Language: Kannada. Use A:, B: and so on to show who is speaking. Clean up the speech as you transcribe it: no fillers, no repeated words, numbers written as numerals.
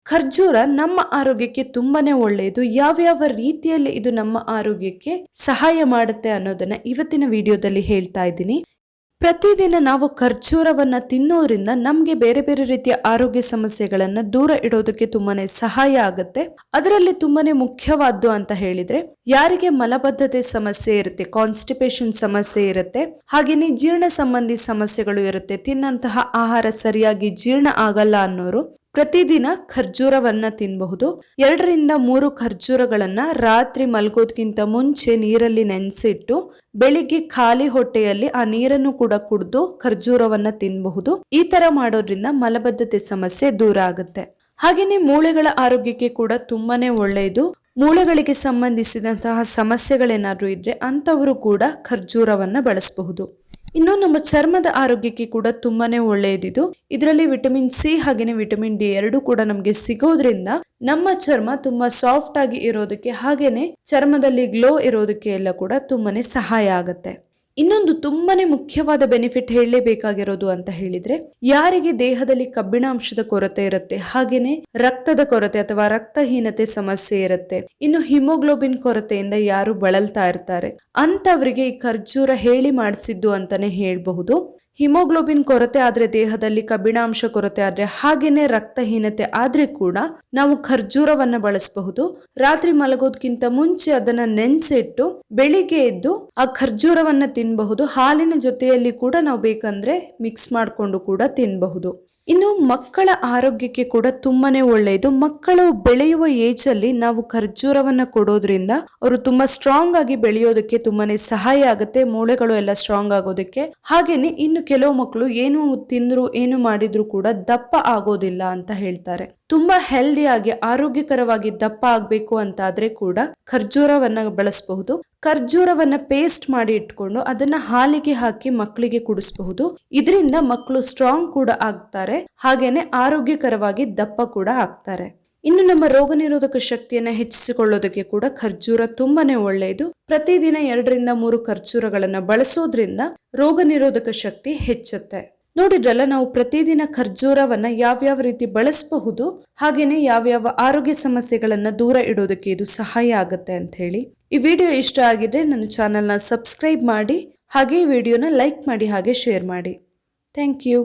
A: ಖರ್ಜೂರ ನಮ್ಮ ಆರೋಗ್ಯಕ್ಕೆ ತುಂಬಾನೇ ಒಳ್ಳೆಯದು. ಯಾವ್ಯಾವ ರೀತಿಯಲ್ಲಿ ಇದು ನಮ್ಮ ಆರೋಗ್ಯಕ್ಕೆ ಸಹಾಯ ಮಾಡುತ್ತೆ ಅನ್ನೋದನ್ನ ಇವತ್ತಿನ ವಿಡಿಯೋದಲ್ಲಿ ಹೇಳ್ತಾ ಇದ್ದೀನಿ. ಪ್ರತಿದಿನ ನಾವು ಖರ್ಜೂರವನ್ನ ತಿನ್ನೋದ್ರಿಂದ ನಮ್ಗೆ ಬೇರೆ ಬೇರೆ ರೀತಿಯ ಆರೋಗ್ಯ ಸಮಸ್ಯೆಗಳನ್ನ ದೂರ ಇಡೋದಕ್ಕೆ ತುಂಬಾನೇ ಸಹಾಯ ಆಗುತ್ತೆ. ಅದರಲ್ಲಿ ತುಂಬಾನೇ ಮುಖ್ಯವಾದ್ದು ಅಂತ ಹೇಳಿದ್ರೆ, ಯಾರಿಗೆ ಮಲಬದ್ಧತೆ ಸಮಸ್ಯೆ ಇರುತ್ತೆ, ಕಾನ್ಸ್ಟಿಪೇಷನ್ ಸಮಸ್ಯೆ ಇರುತ್ತೆ, ಹಾಗೇನೆ ಜೀರ್ಣ ಸಂಬಂಧಿ ಸಮಸ್ಯೆಗಳು ಇರುತ್ತೆ, ತಿನ್ನಂತಹ ಆಹಾರ ಸರಿಯಾಗಿ ಜೀರ್ಣ ಆಗಲ್ಲ ಅನ್ನೋರು ಪ್ರತಿದಿನ ಖರ್ಜೂರವನ್ನ ತಿನ್ನಬಹುದು. 2-3 ಖರ್ಜೂರಗಳನ್ನ ರಾತ್ರಿ ಮಲ್ಗೋದ್ಕಿಂತ ಮುಂಚೆ ನೀರಲ್ಲಿ ನೆನೆಸಿಟ್ಟು ಬೆಳಿಗ್ಗೆ ಖಾಲಿ ಹೊಟ್ಟೆಯಲ್ಲಿ ಆ ನೀರನ್ನು ಕೂಡ ಕುಡಿದು ಖರ್ಜೂರವನ್ನ ತಿನ್ನಬಹುದು. ಈ ತರ ಮಾಡೋದ್ರಿಂದ ಮಲಬದ್ಧತೆ ಸಮಸ್ಯೆ ದೂರ ಆಗುತ್ತೆ. ಹಾಗೇನೆ ಮೂಳೆಗಳ ಆರೋಗ್ಯಕ್ಕೆ ಕೂಡ ತುಂಬಾನೇ ಒಳ್ಳೆಯದು. ಮೂಳೆಗಳಿಗೆ ಸಂಬಂಧಿಸಿದಂತಹ ಸಮಸ್ಯೆಗಳೇನಾದ್ರೂ ಇದ್ರೆ ಅಂತವರು ಕೂಡ ಖರ್ಜೂರವನ್ನ ಬಳಸಬಹುದು. ಇನ್ನು ನಮ್ಮ ಚರ್ಮದ ಆರೋಗ್ಯಕ್ಕೆ ಕೂಡ ತುಂಬಾನೇ ಒಳ್ಳೆಯದಿದು. ಇದರಲ್ಲಿ ವಿಟಮಿನ್ ಸಿ ಹಾಗೇನೆ ವಿಟಮಿನ್ ಡಿ 2 ಕೂಡ ನಮ್ಗೆ ಸಿಗೋದ್ರಿಂದ ನಮ್ಮ ಚರ್ಮ ತುಂಬಾ ಸಾಫ್ಟ್ ಆಗಿ ಇರೋದಕ್ಕೆ ಹಾಗೇನೆ ಚರ್ಮದಲ್ಲಿ ಗ್ಲೋ ಇರೋದಕ್ಕೆ ಎಲ್ಲ ಕೂಡ ತುಂಬಾನೇ ಸಹಾಯ ಆಗುತ್ತೆ. ಇನ್ನೊಂದು ತುಂಬಾನೇ ಮುಖ್ಯವಾದ ಬೆನಿಫಿಟ್ ಹೇಳಲೇಬೇಕಾಗಿರೋದು ಅಂತ ಹೇಳಿದ್ರೆ, ಯಾರಿಗೆ ದೇಹದಲ್ಲಿ ಕಬ್ಬಿಣಾಂಶದ ಕೊರತೆ ಇರುತ್ತೆ, ಹಾಗೇನೆ ರಕ್ತದ ಕೊರತೆ ಅಥವಾ ರಕ್ತಹೀನತೆ ಸಮಸ್ಯೆ ಇರುತ್ತೆ, ಇನ್ನು ಹಿಮೋಗ್ಲೋಬಿನ್ ಕೊರತೆಯಿಂದ ಯಾರು ಬಳಲ್ತಾ ಇರ್ತಾರೆ ಅಂತವರಿಗೆ ಈ ಖರ್ಜೂರ ಹೇಳಿ ಮಾಡಿಸಿದ್ದು ಅಂತಾನೆ ಹೇಳ್ಬಹುದು. ಹಿಮೋಗ್ಲೋಬಿನ್ ಕೊರತೆ ಆದ್ರೆ, ದೇಹದಲ್ಲಿ ಕಬ್ಬಿಣಾಂಶ ಕೊರತೆ ಆದ್ರೆ, ಹಾಗೇನೆ ರಕ್ತಹೀನತೆ ಆದ್ರೆ ಕೂಡ ನಾವು ಖರ್ಜೂರವನ್ನ ಬಳಸಬಹುದು. ರಾತ್ರಿ ಮಲಗೋದ್ಕಿಂತ ಮುಂಚೆ ಅದನ್ನ ನೆನೆಸಿಟ್ಟು ಬೆಳಿಗ್ಗೆ ಎದ್ದು ಆ ಖರ್ಜೂರವನ್ನ ತಿನ್ನಬಹುದು. ಹಾಲಿನ ಜೊತೆಯಲ್ಲಿ ಕೂಡ ನಾವು ಬೇಕಂದ್ರೆ ಮಿಕ್ಸ್ ಮಾಡಿಕೊಂಡು ಕೂಡ ತಿನ್ನಬಹುದು. ಇನ್ನು ಮಕ್ಕಳ ಆರೋಗ್ಯಕ್ಕೆ ಕೂಡ ತುಂಬಾನೇ ಒಳ್ಳೆಯದು. ಮಕ್ಕಳು ಬೆಳೆಯುವ ಏಜ್ ಅಲ್ಲಿ ನಾವು ಖರ್ಜೂರವನ್ನ ಕೊಡೋದ್ರಿಂದ ಅವರು ತುಂಬಾ ಸ್ಟ್ರಾಂಗ್ ಆಗಿ ಬೆಳೆಯೋದಕ್ಕೆ ತುಂಬಾನೇ ಸಹಾಯ ಆಗುತ್ತೆ. ಮೂಳೆಗಳು ಎಲ್ಲ ಸ್ಟ್ರಾಂಗ್ ಆಗೋದಕ್ಕೆ. ಹಾಗೇನೆ ಇನ್ನು ಕೆಲವು ಮಕ್ಕಳು ಏನು ತಿಂದ್ರು ಏನು ಮಾಡಿದ್ರು ಕೂಡ ದಪ್ಪ ಆಗೋದಿಲ್ಲ ಅಂತ ಹೇಳ್ತಾರೆ. ತುಂಬಾ ಹೆಲ್ದಿಯಾಗಿ ಆರೋಗ್ಯಕರವಾಗಿ ದಪ್ಪ ಆಗ್ಬೇಕು ಅಂತ ಆದ್ರೆ ಕೂಡ ಖರ್ಜೂರವನ್ನ ಬಳಸಬಹುದು. ಖರ್ಜೂರವನ್ನ ಪೇಸ್ಟ್ ಮಾಡಿ ಇಟ್ಕೊಂಡು ಅದನ್ನ ಹಾಲಿಗೆ ಹಾಕಿ ಮಕ್ಕಳಿಗೆ ಕುಡಿಸಬಹುದು. ಇದರಿಂದ ಮಕ್ಕಳು ಸ್ಟ್ರಾಂಗ್ ಕೂಡ ಆಗ್ತಾರೆ, ಹಾಗೇನೆ ಆರೋಗ್ಯಕರವಾಗಿ ದಪ್ಪ ಕೂಡ ಆಗ್ತಾರೆ. ಇನ್ನು ನಮ್ಮ ರೋಗ ನಿರೋಧಕ ಶಕ್ತಿಯನ್ನ ಹೆಚ್ಚಿಸಿಕೊಳ್ಳೋದಕ್ಕೆ ಕೂಡ ಖರ್ಜೂರ ತುಂಬಾನೇ ಒಳ್ಳೆಯದು. ಪ್ರತಿದಿನ 2-3 ಖರ್ಜೂರಗಳನ್ನ ಬಳಸೋದ್ರಿಂದ ರೋಗ ನಿರೋಧಕ ಶಕ್ತಿ ಹೆಚ್ಚುತ್ತೆ. ನೋಡಿದ್ರಲ್ಲ, ನಾವು ಪ್ರತಿದಿನ ಖರ್ಜೂರವನ್ನ ಯಾವ್ಯಾವ ರೀತಿ ಬಳಸಬಹುದು, ಹಾಗೇನೆ ಯಾವ್ಯಾವ ಆರೋಗ್ಯ ಸಮಸ್ಯೆಗಳನ್ನ ದೂರ ಇಡೋದಕ್ಕೆ ಇದು ಸಹಾಯ ಆಗುತ್ತೆ ಅಂತ ಹೇಳಿ. ಈ ವಿಡಿಯೋ ಇಷ್ಟ ಆಗಿದ್ರೆ ನನ್ನ ಚಾನೆಲ್ನ ಸಬ್ಸ್ಕ್ರೈಬ್ ಮಾಡಿ, ಹಾಗೆ ಈ ವಿಡಿಯೋನ ಲೈಕ್ ಮಾಡಿ, ಹಾಗೆ ಶೇರ್ ಮಾಡಿ. Thank you.